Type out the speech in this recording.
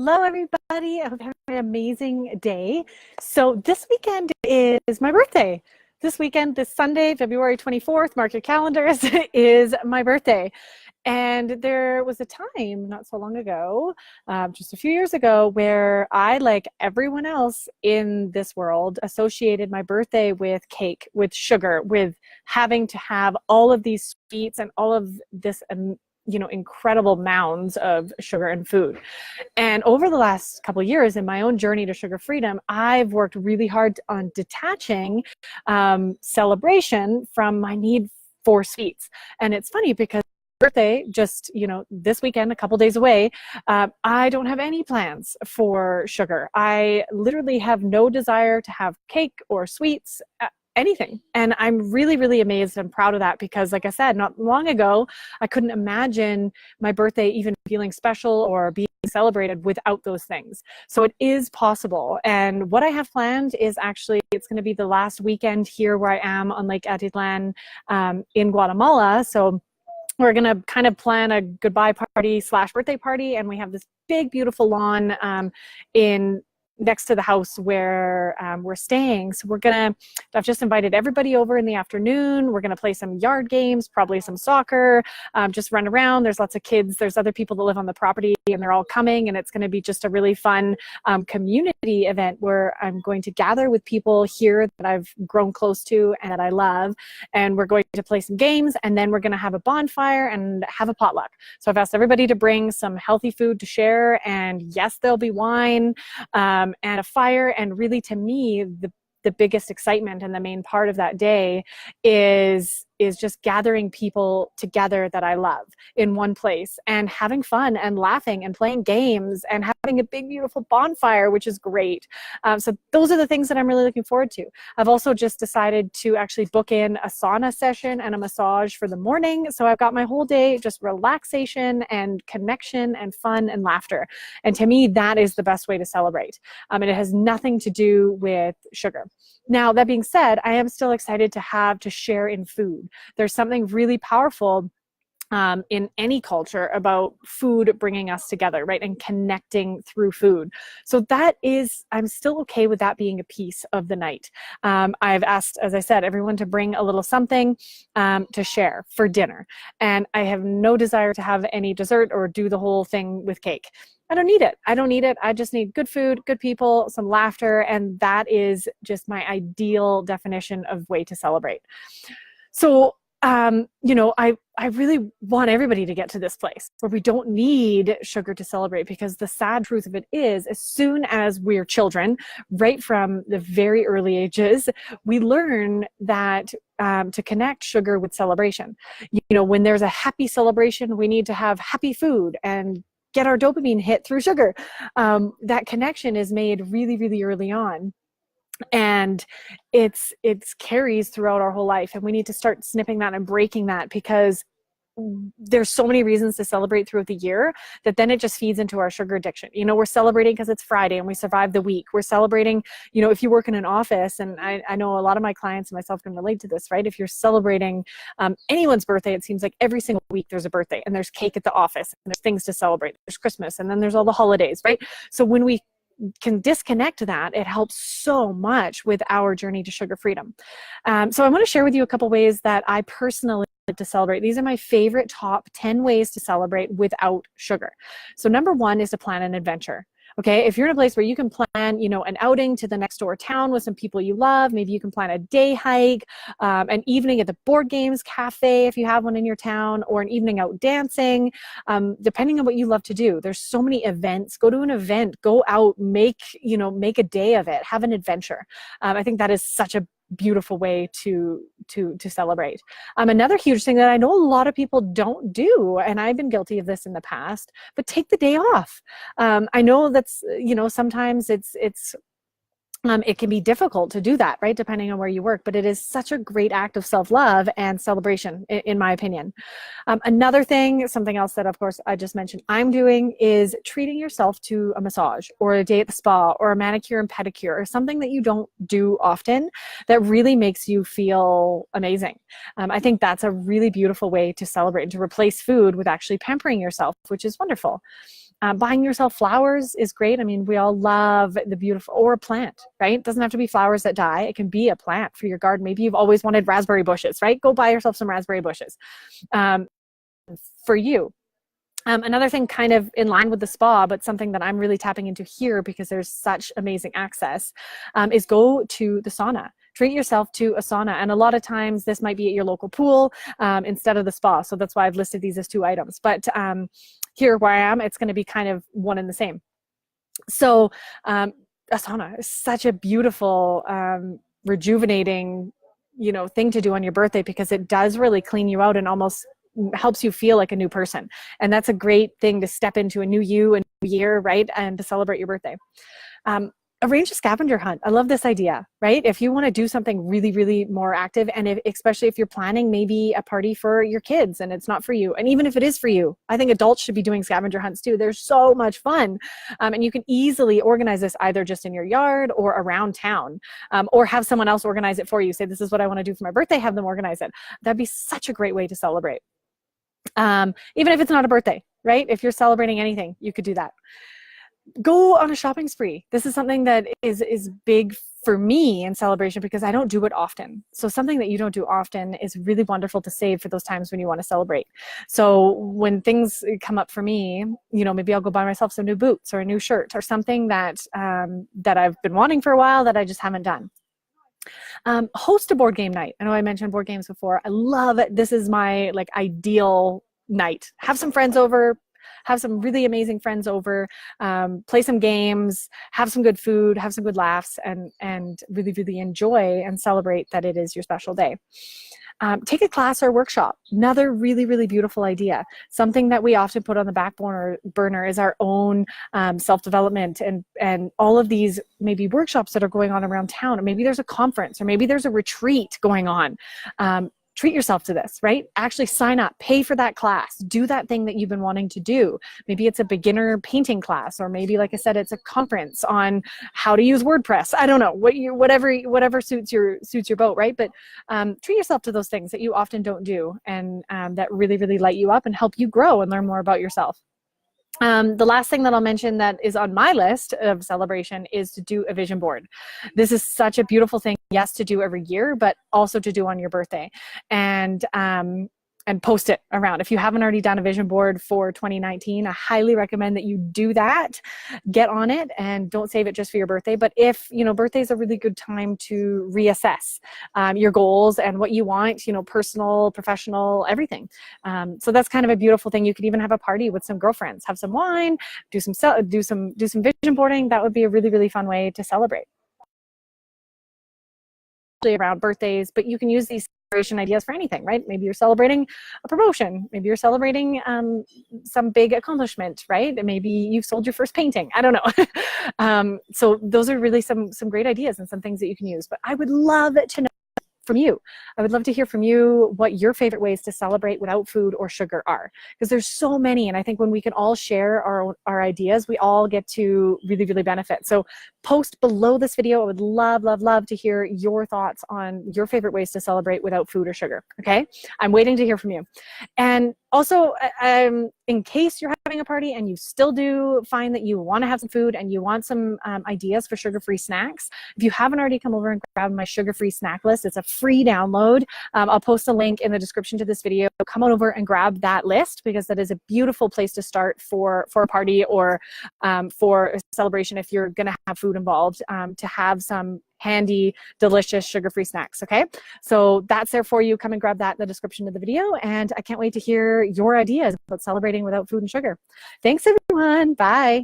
Hello, everybody. I hope you're having an amazing day. So this weekend is my birthday. This weekend, this Sunday, February 24th, mark your calendars, is my birthday. And there was a time not so long ago, just a few years ago, where I, like everyone else in this world, associated my birthday with cake, with sugar, with having to have all of these sweets and all of this, incredible mounds of sugar and food. And over the last couple of years in my own journey to sugar freedom, I've worked really hard on detaching celebration from my need for sweets. And it's funny because birthday just this weekend, a couple days away, I don't have any plans for sugar. I literally have no desire to have cake or sweets, anything. And I'm really, really amazed and proud of that because, like I said, not long ago, I couldn't imagine my birthday even feeling special or being celebrated without those things. So it is possible. And what I have planned is actually, it's going to be the last weekend here where I am on Lake Atitlan in Guatemala. So we're going to kind of plan a goodbye party / birthday party. And we have this big, beautiful lawn in next to the house where we're staying. So I've just invited everybody over in the afternoon. We're going to play some yard games, probably some soccer, just run around. There's lots of kids. There's other people that live on the property and they're all coming. And it's going to be just a really fun community event where I'm going to gather with people here that I've grown close to and that I love. And we're going to play some games and then we're going to have a bonfire and have a potluck. So I've asked everybody to bring some healthy food to share. And yes, there'll be wine. And a fire. And really, to me, the biggest excitement and the main part of that day is just gathering people together that I love in one place and having fun and laughing and playing games and having a big, beautiful bonfire, which is great. So those are the things that I'm really looking forward to. I've also just decided to actually book in a sauna session and a massage for the morning. So I've got my whole day just relaxation and connection and fun and laughter. And to me, that is the best way to celebrate. And it has nothing to do with sugar. Now, that being said, I am still excited to share in food. There's something really powerful in any culture about food bringing us together, right? And connecting through food. So I'm still okay with that being a piece of the night. I've asked, as I said, everyone to bring a little something to share for dinner. And I have no desire to have any dessert or do the whole thing with cake. I don't need it. I just need good food, good people, some laughter. And that is just my ideal definition of way to celebrate. So, I really want everybody to get to this place where we don't need sugar to celebrate, because the sad truth of it is, as soon as we're children, right from the very early ages, we learn that to connect sugar with celebration. When there's a happy celebration, we need to have happy food and get our dopamine hit through sugar. That connection is made really, really early on. And it's carries throughout our whole life. And we need to start snipping that and breaking that, because there's so many reasons to celebrate throughout the year that then it just feeds into our sugar addiction. We're celebrating because it's Friday and we survived the week. We're celebrating, if you work in an office, and I know a lot of my clients and myself can relate to this, right? If you're celebrating anyone's birthday, it seems like every single week there's a birthday and there's cake at the office and there's things to celebrate. There's Christmas and then there's all the holidays, right? So when we can disconnect that, it helps so much with our journey to sugar freedom. So I want to share with you a couple ways that I personally like to celebrate. These are my favorite top 10 ways to celebrate without sugar. So number one is to plan an adventure. Okay, if you're in a place where you can plan, an outing to the next door town with some people you love, maybe you can plan a day hike, an evening at the board games cafe if you have one in your town, or an evening out dancing, depending on what you love to do. There's so many events. Go to an event, go out, make a day of it, have an adventure. I think that is such a beautiful way to celebrate. Another huge thing that I know a lot of people don't do, and I've been guilty of this in the past, but take the day off. I know that's, sometimes it can be difficult to do that, right? Depending on where you work, but it is such a great act of self-love and celebration, in my opinion. Another thing, something else that of course I just mentioned I'm doing, is treating yourself to a massage or a day at the spa or a manicure and pedicure, or something that you don't do often that really makes you feel amazing. I think that's a really beautiful way to celebrate and to replace food with actually pampering yourself, which is wonderful. Buying yourself flowers is great. I mean, we all love the beautiful, or a plant, right? It doesn't have to be flowers that die. It can be a plant for your garden. Maybe you've always wanted raspberry bushes, right? Go buy yourself some raspberry bushes for you. Another thing kind of in line with the spa, but something that I'm really tapping into here because there's such amazing access, is go to the sauna. Treat yourself to a sauna. And a lot of times this might be at your local pool instead of the spa. So that's why I've listed these as 2 items. But here where I am, it's going to be kind of one and the same. So a sauna is such a beautiful, rejuvenating, thing to do on your birthday, because it does really clean you out and almost helps you feel like a new person. And that's a great thing to step into a new you, a new year, right? And to celebrate your birthday. Arrange a scavenger hunt. I love this idea, right? If you want to do something really, really more active, and especially if you're planning maybe a party for your kids and it's not for you, and even if it is for you, I think adults should be doing scavenger hunts too. They're so much fun. And you can easily organize this either just in your yard or around town, or have someone else organize it for you. Say, this is what I want to do for my birthday, have them organize it. That'd be such a great way to celebrate. Even if it's not a birthday, right? If you're celebrating anything, you could do that. Go on a shopping spree. This is something that is big for me in celebration because I don't do it often. So something that you don't do often is really wonderful to save for those times when you want to celebrate. So when things come up for me, maybe I'll go buy myself some new boots or a new shirt or something that that I've been wanting for a while that I just haven't done. Host a board game night. I know I mentioned board games before. I love it. This is my ideal night. Have some friends over, have some really amazing friends over, play some games, have some good food, have some good laughs, and really, really enjoy and celebrate that it is your special day. Take a class or workshop. Another really, really beautiful idea. Something that we often put on the back burner is our own self-development and all of these maybe workshops that are going on around town, or maybe there's a conference, or maybe there's a retreat going on. Treat yourself to this, right? Actually sign up, pay for that class, do that thing that you've been wanting to do. Maybe it's a beginner painting class, or maybe, like I said, it's a conference on how to use WordPress. I don't know, whatever suits your boat, right? But treat yourself to those things that you often don't do, and that really, really light you up and help you grow and learn more about yourself. The last thing that I'll mention that is on my list of celebration is to do a vision board. This is such a beautiful thing, yes, to do every year, but also to do on your birthday. And post it around. If you haven't already done a vision board for 2019, I highly recommend that you do that. Get on it and don't save it just for your birthday. But if, birthday is a really good time to reassess your goals and what you want, personal, professional, everything. So that's kind of a beautiful thing. You could even have a party with some girlfriends, have some wine, do some vision boarding. That would be a really, really fun way to celebrate around birthdays, but you can use these celebration ideas for anything, right? Maybe you're celebrating a promotion. Maybe you're celebrating some big accomplishment, right? And maybe you've sold your first painting. I don't know. So those are really some great ideas and some things that you can use. But I would love to know from you. I would love to hear from you what your favorite ways to celebrate without food or sugar are, because there's so many. And I think when we can all share our ideas, we all get to really, really benefit. So post below this video. I would love, love, love to hear your thoughts on your favorite ways to celebrate without food or sugar. Okay. I'm waiting to hear from you. And also, in case you're having a party and you still do find that you want to have some food and you want some ideas for sugar-free snacks, if you haven't already come over and grabbed my sugar-free snack list, it's a free download. I'll post a link in the description to this video. Come on over and grab that list, because that is a beautiful place to start for a party or for a celebration if you're going to have food involved, to have some handy, delicious, sugar-free snacks, okay? So that's there for you. Come and grab that in the description of the video, and I can't wait to hear your ideas about celebrating without food and sugar. Thanks, everyone. Bye.